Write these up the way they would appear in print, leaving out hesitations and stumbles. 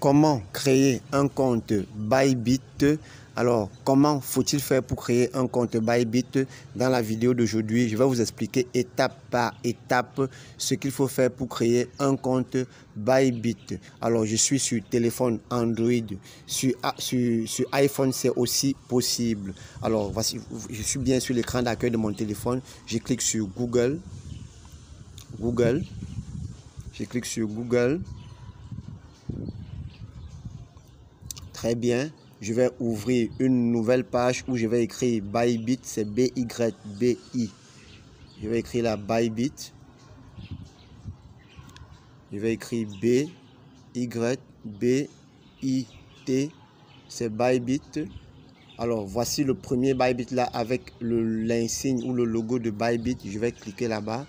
comment créer un compte Bybit. Alors, comment faut-il faire pour créer un compte Bybit? Dans la vidéo d'aujourd'hui, je vais vous expliquer étape par étape ce qu'il faut faire pour créer un compte Bybit. Alors, je suis sur téléphone Android, sur iPhone, c'est aussi possible. Alors, voici, je suis bien sur l'écran d'accueil de mon téléphone. Je clique sur Google. Je clique sur Google. Très bien. Je vais ouvrir une nouvelle page où je vais écrire Bybit, c'est B-Y-B-I. Je vais écrire la Bybit. Je vais écrire B-Y-B-I-T. C'est Bybit. Alors, voici le premier Bybit là avec l'insigne ou le logo de Bybit. Je vais cliquer là-bas.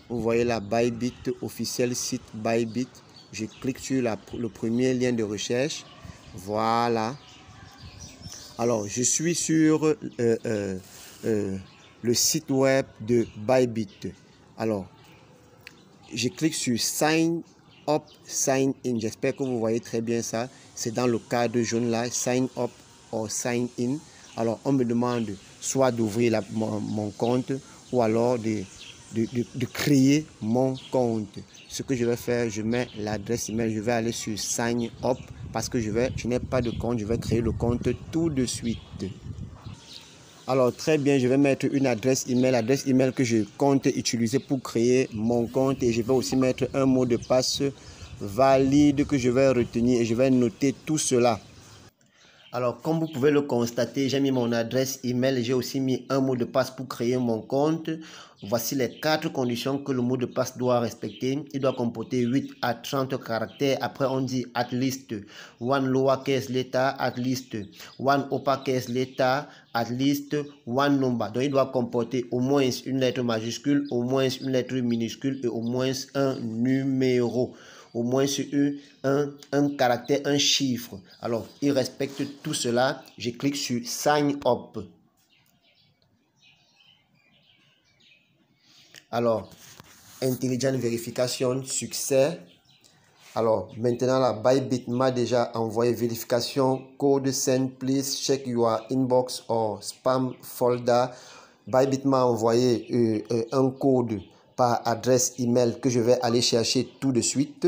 Vous voyez la Bybit officiel site Bybit. Je clique sur le premier lien de recherche. Voilà. Alors, je suis sur le site web de Bybit. Alors, je clique sur Sign Up, Sign In. J'espère que vous voyez très bien ça. C'est dans le cadre jaune là, Sign Up ou Sign In. Alors, on me demande soit d'ouvrir mon compte ou alors de créer mon compte. Ce que je vais faire, je mets l'adresse email, je vais aller sur Sign Up parce que je n'ai pas de compte, je vais créer le compte tout de suite. Alors très bien, je vais mettre une adresse email que je compte utiliser pour créer mon compte et je vais aussi mettre un mot de passe valide que je vais retenir et je vais noter tout cela. Alors, comme vous pouvez le constater, j'ai mis mon adresse email, j'ai aussi mis un mot de passe pour créer mon compte. Voici les 4 conditions que le mot de passe doit respecter. Il doit comporter 8 à 30 caractères. Après, on dit at least one lowercase letter, at least one uppercase letter, at least one number. Donc, il doit comporter au moins une lettre majuscule, au moins une lettre minuscule et au moins un numéro. Au moins sur un caractère, un chiffre. Alors, il respecte tout cela. Je clique sur Sign Up. Alors, Intelligent Verification, succès. Alors, maintenant, la Bybit m'a déjà envoyé vérification. Code send, please check your inbox or spam folder. Bybit m'a envoyé un code par adresse email que je vais aller chercher tout de suite.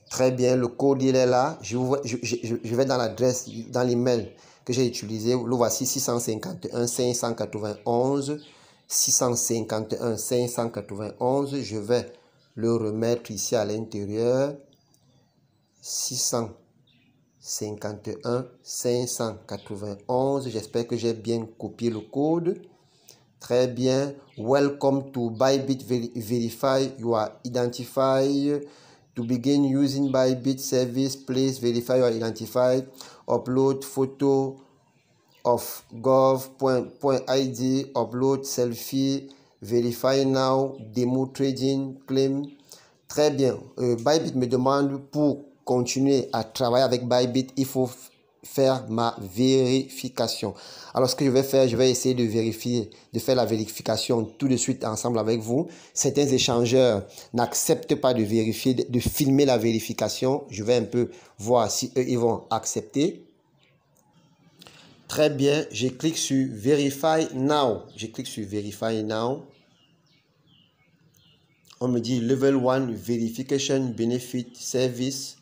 Très bien, le code il est là. Je vais dans l'adresse, dans l'email que j'ai utilisé. Le voici 651 591 651 591. Je vais le remettre ici à l'intérieur. 651 591. J'espère que j'ai bien copié le code. Très bien. Welcome to Bybit. Verify your identify. To begin using Bybit service, please verify your identified. Upload photo of gov.id. Upload selfie. Verify now. Demo trading claim. Très bien. Bybit me demande pour continuer à travailler avec Bybit, il faut faire ma vérification. Alors ce que je vais faire, je vais essayer de vérifier, de faire la vérification tout de suite ensemble avec vous. Certains échangeurs n'acceptent pas de vérifier, de filmer la vérification. Je vais un peu voir si eux ils vont accepter. Très bien, je clique sur Verify Now. Je clique sur Verify Now. On me dit Level 1 Verification Benefit Service.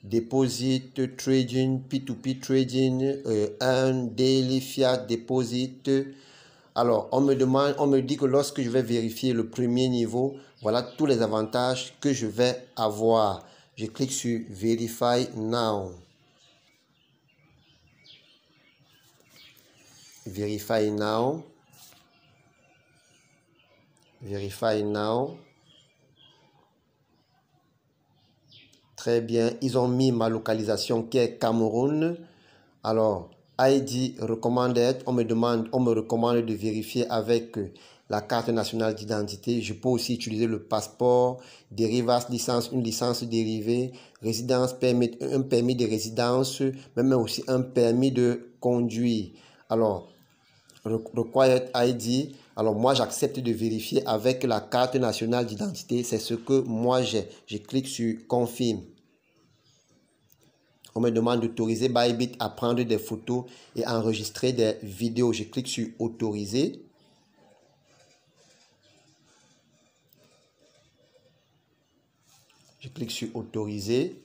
Deposit trading, P2P trading, un daily fiat deposit. Alors, on me dit que lorsque je vais vérifier le premier niveau, voilà tous les avantages que je vais avoir. Je clique sur Verify Now. Verify Now. Verify Now. Très bien, ils ont mis ma localisation qui est Cameroun. Alors, ID recommanded, on me recommande de vérifier avec la carte nationale d'identité. Je peux aussi utiliser le passeport, dérivas, licence, une licence dérivée, résidence, permis, un permis de résidence, même aussi un permis de conduire. Alors, required ID. Alors, moi, j'accepte de vérifier avec la carte nationale d'identité. C'est ce que moi j'ai. Je clique sur Confirme. On me demande d'autoriser Bybit à prendre des photos et enregistrer des vidéos. Je clique sur autoriser. Je clique sur autoriser.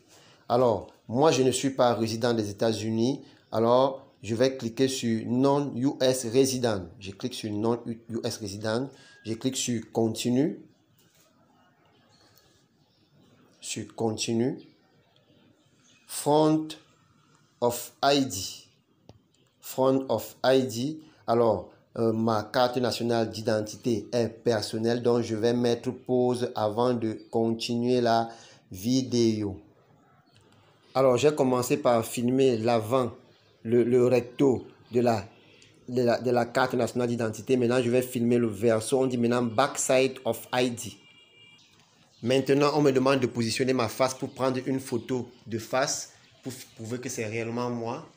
Alors, moi, je ne suis pas résident des États-Unis. Alors, je vais cliquer sur non-US resident. Je clique sur non-US resident. Je clique sur continue. Sur continue. Front of ID. Front of ID. Alors, ma carte nationale d'identité est personnelle. Donc, je vais mettre pause avant de continuer la vidéo. Alors, j'ai commencé par filmer l'avant, le recto de la carte nationale d'identité. Maintenant, je vais filmer le verso. On dit maintenant backside of ID. Maintenant, on me demande de positionner ma face pour prendre une photo de face pour prouver que c'est réellement moi.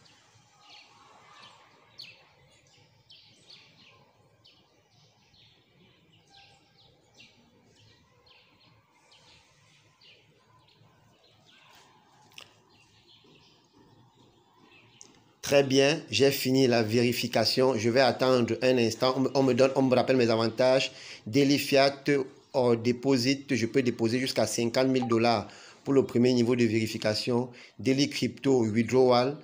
Très bien, j'ai fini la vérification. Je vais attendre un instant. On me rappelle mes avantages. Daily fiat or deposit, je peux déposer jusqu'à 50 000 $ pour le premier niveau de vérification. Daily crypto withdrawal,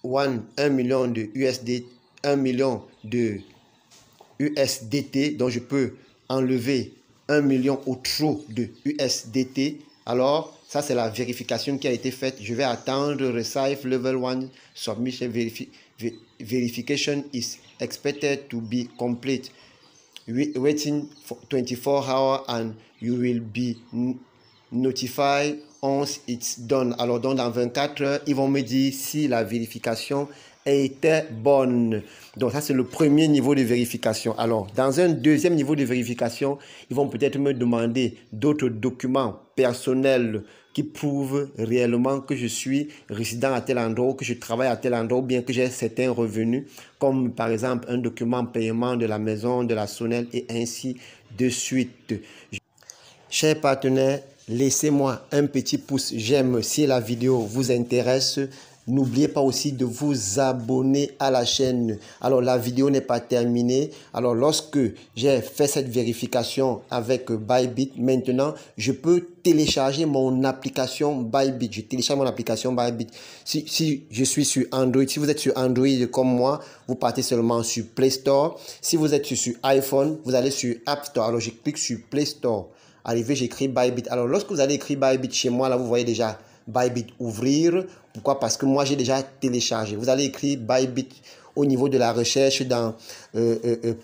1 million de USD, 1 million de USDT, donc je peux enlever 1 million au trop de USDT. Alors, ça c'est la vérification qui a été faite. Je vais attendre receive level 1 submission verification is expected to be complete. Waiting for 24 hours and you will be notified once it's done. Alors, donc dans 24 heures, ils vont me dire si la vérification était bonne. Donc ça c'est le premier niveau de vérification. Alors dans un deuxième niveau de vérification, ils vont peut-être me demander d'autres documents personnels qui prouvent réellement que je suis résident à tel endroit, que je travaille à tel endroit, ou bien que j'ai certains revenus, comme par exemple un document paiement de la maison, de la SONEL et ainsi de suite. Chers partenaires, laissez-moi un petit pouce j'aime si la vidéo vous intéresse. N'oubliez pas aussi de vous abonner à la chaîne. Alors, la vidéo n'est pas terminée. Alors, lorsque j'ai fait cette vérification avec Bybit, maintenant, je peux télécharger mon application Bybit. Je télécharge mon application Bybit. Si je suis sur Android, si vous êtes sur Android comme moi, vous partez seulement sur Play Store. Si vous êtes sur iPhone, vous allez sur App Store. Alors, je clique sur Play Store. Arrivé, j'écris Bybit. Alors, lorsque vous allez écrire Bybit chez moi, là, vous voyez déjà Bybit ouvrir. Pourquoi? Parce que moi, j'ai déjà téléchargé. Vous allez écrire Bybit au niveau de la recherche dans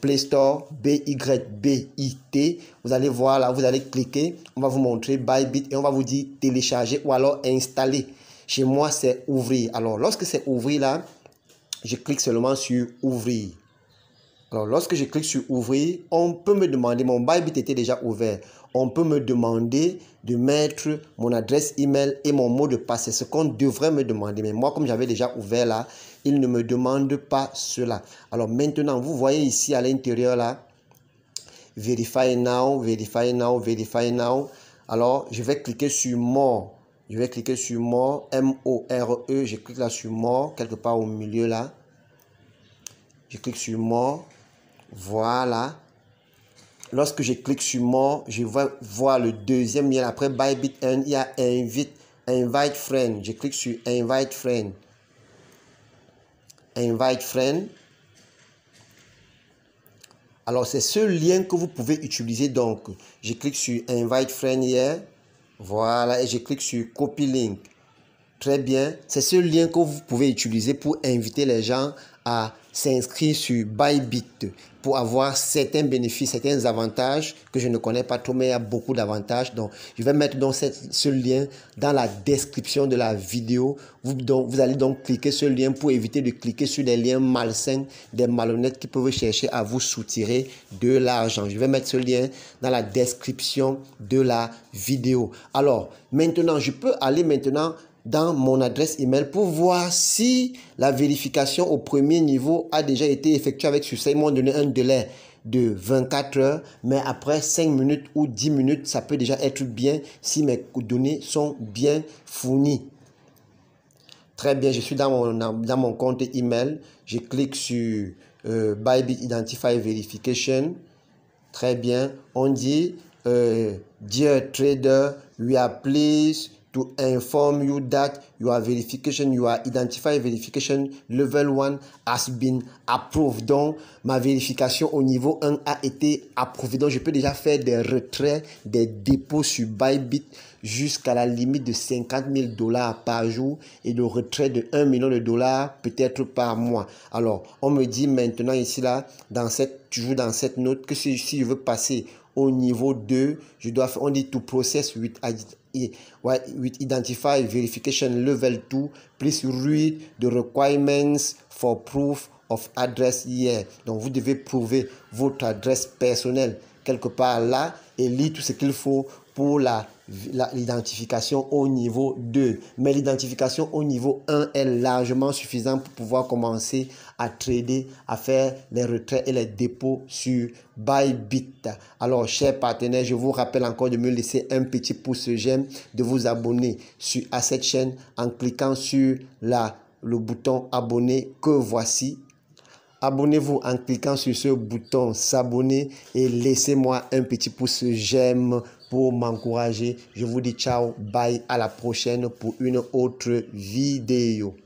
Play Store, B-Y-B-I-T. Vous allez voir là, vous allez cliquer. On va vous montrer Bybit et on va vous dire télécharger ou alors installer. Chez moi, c'est ouvrir. Alors, lorsque c'est ouvrir là, je clique seulement sur ouvrir. Alors, lorsque je clique sur ouvrir, on peut me demander, mon Bybit était déjà ouvert. On peut me demander de mettre mon adresse email et mon mot de passe. C'est ce qu'on devrait me demander. Mais moi, comme j'avais déjà ouvert là, il ne me demande pas cela. Alors maintenant, vous voyez ici à l'intérieur là, Verify now, Verify now, Verify now. Alors, je vais cliquer sur More. Je vais cliquer sur More, M-O-R-E. Je clique là sur More, quelque part au milieu là. Je clique sur More. Voilà. Lorsque je clique sur More, je vais voir le deuxième lien. Après Bybit Earn, il y a Invite Friend. Je clique sur Invite Friend. Invite Friend. Alors, c'est ce lien que vous pouvez utiliser. Donc, je clique sur Invite Friend hier. Voilà. Et je clique sur Copy Link. Très bien. C'est ce lien que vous pouvez utiliser pour inviter les gens à s'inscrire sur Bybit pour avoir certains bénéfices, certains avantages que je ne connais pas trop, mais il y a beaucoup d'avantages. Donc, je vais mettre donc ce lien dans la description de la vidéo. Vous allez donc cliquer ce lien pour éviter de cliquer sur des liens malsains, des malhonnêtes qui peuvent chercher à vous soutirer de l'argent. Je vais mettre ce lien dans la description de la vidéo. Alors, maintenant, je peux aller maintenant dans mon adresse email pour voir si la vérification au premier niveau a déjà été effectuée avec succès. Ils m'ont donné un délai de 24 heures, mais après 5 minutes ou 10 minutes, ça peut déjà être bien si mes données sont bien fournies. Très bien, je suis dans mon compte email. Je clique sur Bybit Identify Verification. Très bien. On dit, Dear trader, we are pleased to inform you that your verification, your identify verification level 1 has been approved. Donc, ma vérification au niveau 1 a été approuvée. Donc, je peux déjà faire des retraits, des dépôts sur Bybit jusqu'à la limite de 50 000 $ par jour et le retrait de 1 million de dollars peut-être par mois. Alors, on me dit maintenant ici, là, toujours dans cette note, que si je veux passer au niveau 2, je dois faire, on dit to process with Identify Verification Level 2, please read the requirements for proof of address here. Donc, vous devez prouver votre adresse personnelle quelque part là et lire tout ce qu'il faut pour l'identification au niveau 2. Mais l'identification au niveau 1 est largement suffisante pour pouvoir commencer à trader, à faire les retraits et les dépôts sur Bybit. Alors, chers partenaires, je vous rappelle encore de me laisser un petit pouce j'aime, de vous abonner à cette chaîne en cliquant sur le bouton abonner que voici. Abonnez-vous en cliquant sur ce bouton s'abonner et laissez-moi un petit pouce j'aime pour m'encourager. Je vous dis ciao, bye, à la prochaine pour une autre vidéo.